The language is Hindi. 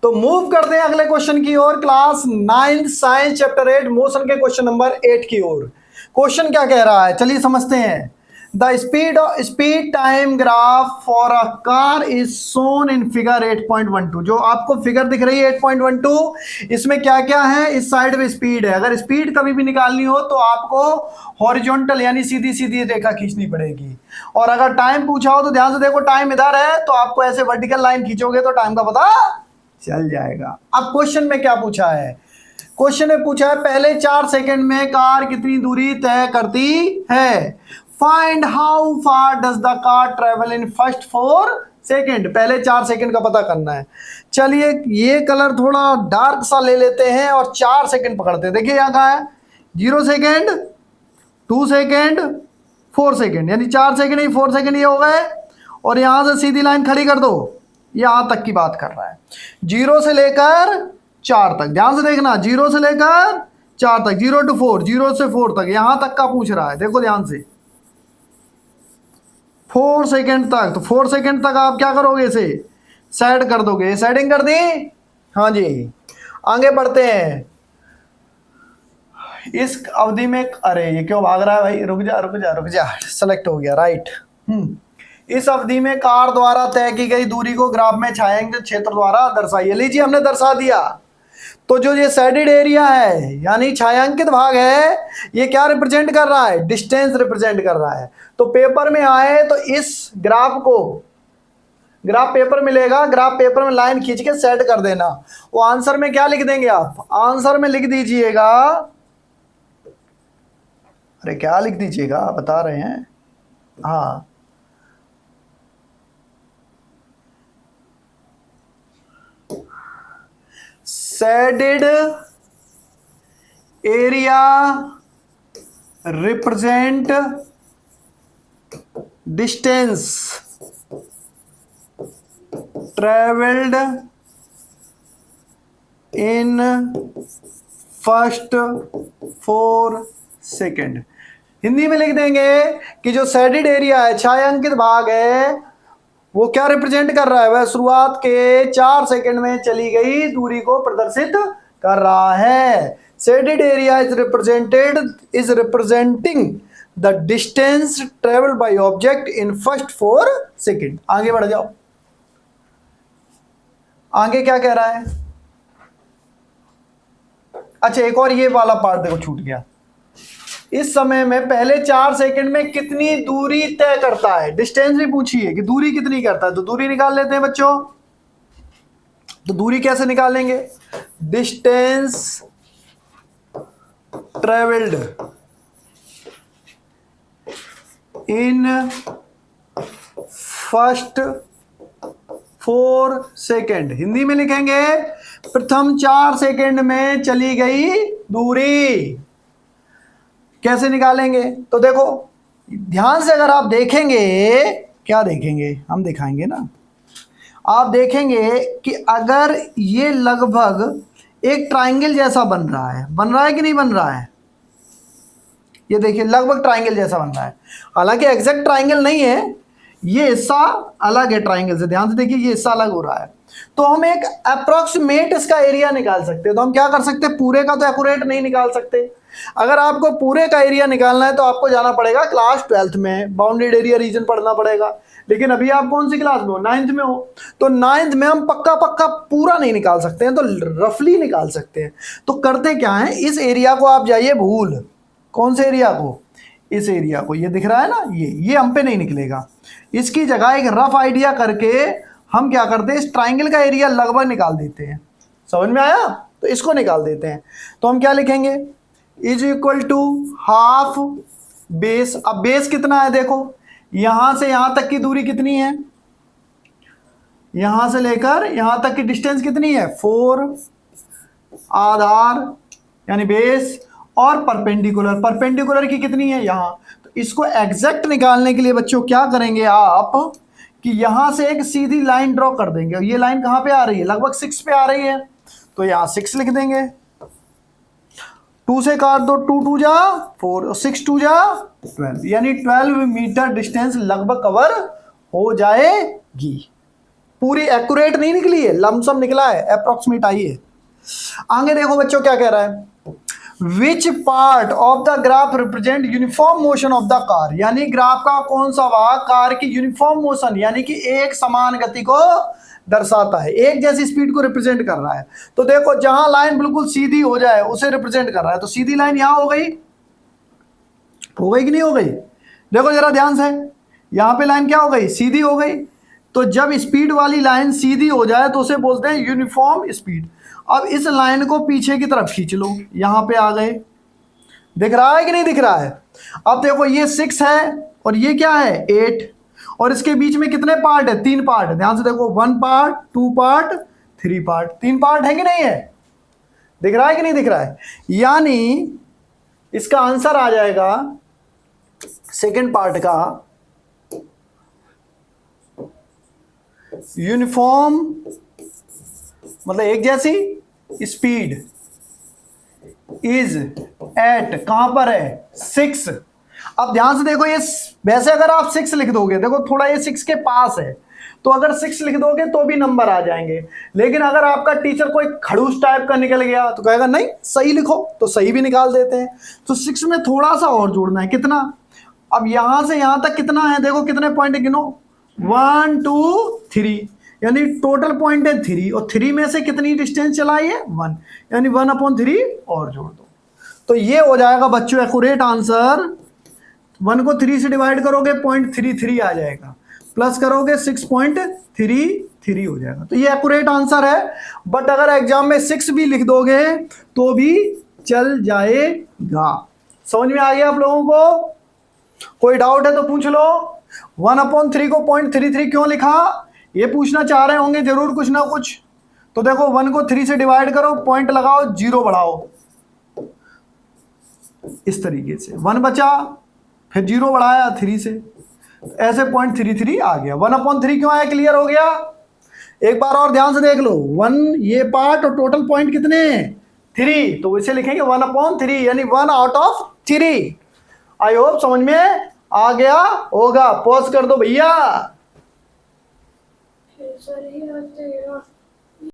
तो मूव करते हैं अगले क्वेश्चन की ओर, क्लास 9 साइंस चैप्टर 8 मोशन के क्वेश्चन नंबर 8 की ओर। क्वेश्चन क्या कह रहा है, चलिए समझते हैं। The speed time graph for a car is shown in figure 8.12। जो आपको फिगर दिख रही है 8.12, इसमें क्या क्या है, इस साइड में स्पीड है। अगर स्पीड कभी भी निकालनी हो तो आपको हॉरिजॉन्टल यानी सीधी सीधी रेखा खींचनी पड़ेगी। और अगर टाइम पूछा हो तो ध्यान से देखो, टाइम इधर है तो आपको ऐसे वर्टिकल लाइन खींचोगे तो टाइम का पता चल जाएगा। अब क्वेश्चन में क्या पूछा है, क्वेश्चन में पूछा है पहले 4 सेकंड में कार कितनी दूरी तय करती है। Find how far does the car travel in first 4 second. पहले 4 सेकंड का पता करना है। चलिए ये कलर थोड़ा डार्क सा ले लेते हैं और 4 सेकंड पकड़ते हैं। देखिए यहाँ कहाँ है, 0 सेकंड, 2 सेकंड, 4 सेकंड, यानी 4 सेकंड ही 4 सेकंड ये हो गए। और यहां से सीधी लाइन खड़ी कर दो, यहां तक की बात कर रहा है, 0 से लेकर 4 तक। ध्यान से देखना, 0 से लेकर 4 तक, 0 to 4, 0 से 4 तक, यहां तक का पूछ रहा है। देखो ध्यान से, 4 सेकंड तक। तो 4 सेकंड तक आप क्या करोगे, इसे सेट कर दोगे। सेटिंग कर दी, हाँ जी। आगे बढ़ते हैं। इस अवधि में, अरे ये क्यों भाग रहा है भाई, रुक जा रुक जा रुक जा, सेलेक्ट हो गया, राइट। इस अवधि में कार द्वारा तय की गई दूरी को ग्राफ में छायांकित क्षेत्र द्वारा दर्शाइए। लीजिए हमने दर्शा दिया। तो जो ये शेडेड एरिया है यानी छायांकित भाग है, ये क्या रिप्रेजेंट कर रहा है, डिस्टेंस रिप्रेजेंट कर रहा है। तो पेपर में आए तो इस ग्राफ को, ग्राफ पेपर मिलेगा, ग्राफ पेपर में लाइन खींच के सेट कर देना। वो आंसर में क्या लिख देंगे आप, आंसर में लिख दीजिएगा, अरे क्या लिख दीजिएगा, बता रहे हैं, हाँ, shaded area represent distance travelled in first 4 second. Hindi में लिख देंगे कि जो शेडेड एरिया है, छायांकित भाग है, वो क्या रिप्रेजेंट कर रहा है, वह शुरुआत के 4 सेकंड में चली गई दूरी को प्रदर्शित कर रहा है। Shaded area is representing the distance travelled by object in first 4 second. आगे बढ़ जाओ, आगे क्या कह रहा है। अच्छा एक और ये वाला पार्ट देखो छूट गया। इस समय में पहले 4 सेकंड में कितनी दूरी तय करता है, डिस्टेंस भी पूछी है कि दूरी कितनी करता है। तो दूरी निकाल लेते हैं बच्चों। तो दूरी कैसे निकालेंगे, distance travelled in first 4 second. Hindi में लिखेंगे प्रथम 4 सेकंड में चली गई दूरी। कैसे निकालेंगे, तो देखो ध्यान से अगर आप देखेंगे, क्या देखेंगे, हम दिखाएंगे ना। आप देखेंगे कि अगर ये लगभग एक ट्रायंगल जैसा बन रहा है कि नहीं बन रहा है, ये देखिए लगभग ट्रायंगल जैसा बन रहा है। हालांकि एग्जैक्ट ट्रायंगल नहीं है, ये हिस्सा अलग है ट्रायंगल से। ध्यान से देखिए ये हिस्सा अलग हो रहा है। तो हम एक अप्रोक्सीमेट इसका एरिया निकाल सकते हैं। तो हम क्या कर सकते हैं, पूरे का तो एक्यूरेट नहीं निकाल सकते। अगर आपको पूरे का एरिया निकालना है तो आपको जाना पड़ेगा क्लास 12th में, बाउंडेड एरिया रीजन पढ़ना पड़ेगा। लेकिन अभी आप कौन सी क्लास में हो, 9th में हो। तो 9th में हम पक्का पूरा नहीं निकाल सकते हैं, तो रफली निकाल सकते हैं। तो करते क्या है, इस एरिया को आप जाइए भूल, कौन से एरिया को, इस एरिया को, ये दिख रहा है ना, ये हम पे नहीं निकलेगा। इसकी जगह एक रफ आइडिया करके हम क्या करते हैं, इस ट्राइंगल का एरिया लगभग निकाल देते हैं। समझ में आया, तो इसको निकाल देते हैं। तो हम क्या लिखेंगे, is equal to half base. अब बेस कितना है, देखो यहां से यहां तक की दूरी कितनी है, यहां से लेकर यहां तक की डिस्टेंस कितनी है, 4, आधार यानी बेस, और परपेंडिकुलर की कितनी है यहां। तो इसको एग्जैक्ट निकालने के लिए बच्चों क्या करेंगे आप, कि यहां से एक सीधी लाइन ड्रॉ कर देंगे। ये लाइन कहां पे आ रही है, लगभग 6 पे आ रही है। तो यहां 6 लिख देंगे, 2 से काट दो, 2 2 जा 4, 6 2 जा 12, यानी 12 मीटर डिस्टेंस लगभग कवर हो जाएगी। पूरी एक्यूरेट नहीं निकली है, लमसम निकला है, अप्रोक्सीमेट आई है। आगे देखो बच्चों क्या कह रहा है, which part of the graph represent uniform motion of the car, यानी ग्राफ का कौन सा भाग कार की यूनिफॉर्म मोशन यानी कि एक समान गति को दर्शाता है, एक जैसी स्पीड को रिप्रेजेंट कर रहा है। तो देखो जहां लाइन बिल्कुल सीधी हो जाए उसे रिप्रेजेंट कर रहा है, तो सीधी लाइन यहां हो गई कि नहीं हो गई? देखो जरा ध्यान से, यहां पे लाइन क्या हो गई, सीधी हो गई। तो जब स्पीड वाली लाइन सीधी हो जाए तो उसे बोलते हैं यूनिफॉर्म स्पीड। अब इस लाइन को पीछे की तरफ खींच लो, यहां पे आ गए, दिख रहा है कि नहीं दिख रहा है? अब देखो ये 6 है और ये क्या है 8, और इसके बीच में कितने पार्ट है, 3 पार्ट। ध्यान से देखो 1 पार्ट, 2 पार्ट, 3 पार्ट, 3 पार्ट है कि नहीं है? दिख रहा है कि नहीं दिख रहा है? यानी इसका आंसर आ जाएगा सेकंड पार्ट का यूनिफॉर्म मतलब एक जैसी स्पीड इज एट, कहां पर है 6। अब ध्यान से देखो ये वैसे अगर आप 6 लिख दोगे, देखो थोड़ा ये 6 के पास है, तो अगर 6 लिख दोगे तो भी नंबर आ जाएंगे। लेकिन अगर आपका टीचर कोई खड़ूस टाइप का निकल गया तो कहेगा नहीं सही लिखो, तो सही भी निकाल देते हैं। तो 6 में थोड़ा सा और जोड़ना है, कितना? अब यहां से यहां तक कितना है, देखो कितने पॉइंट गिनो, 1 2 3, यानी टोटल पॉइंट है 3, और 3 में से कितनी डिस्टेंस चलाई है 1, यानी 1/3 और जोड़ दो। तो ये हो जाएगा बच्चों एक्यूरेट आंसर। 1 को 3 से डिवाइड करोगे 0.33 आ जाएगा, प्लस करोगे 6.33 हो जाएगा। तो ये एक्यूरेट आंसर है। बट अगर एग्जाम में 6 भी लिख दोगे तो भी चल जाएगा। समझ में आ गया आप लोगों को? कोई डाउट है तो पूछ लो। 1/3 को 0.33 क्यों लिखा, ये पूछना चाह रहे होंगे जरूर कुछ ना कुछ। तो देखो 1 को 3 से डिवाइड करो, पॉइंट लगाओ, 0 बढ़ाओ, इस तरीके से 1 बचा, फिर 0 बढ़ाया 3 से, ऐसे 0.33 आ गया। 1/3 क्यों आया, क्लियर हो गया? एक बार और ध्यान से देख लो, 1 ये पार्ट और टोटल पॉइंट कितने 3, तो इसे लिखेंगे 1/3 यानी 1/3। आई होप समझ में आ गया होगा। पॉज कर दो भैया। सर ये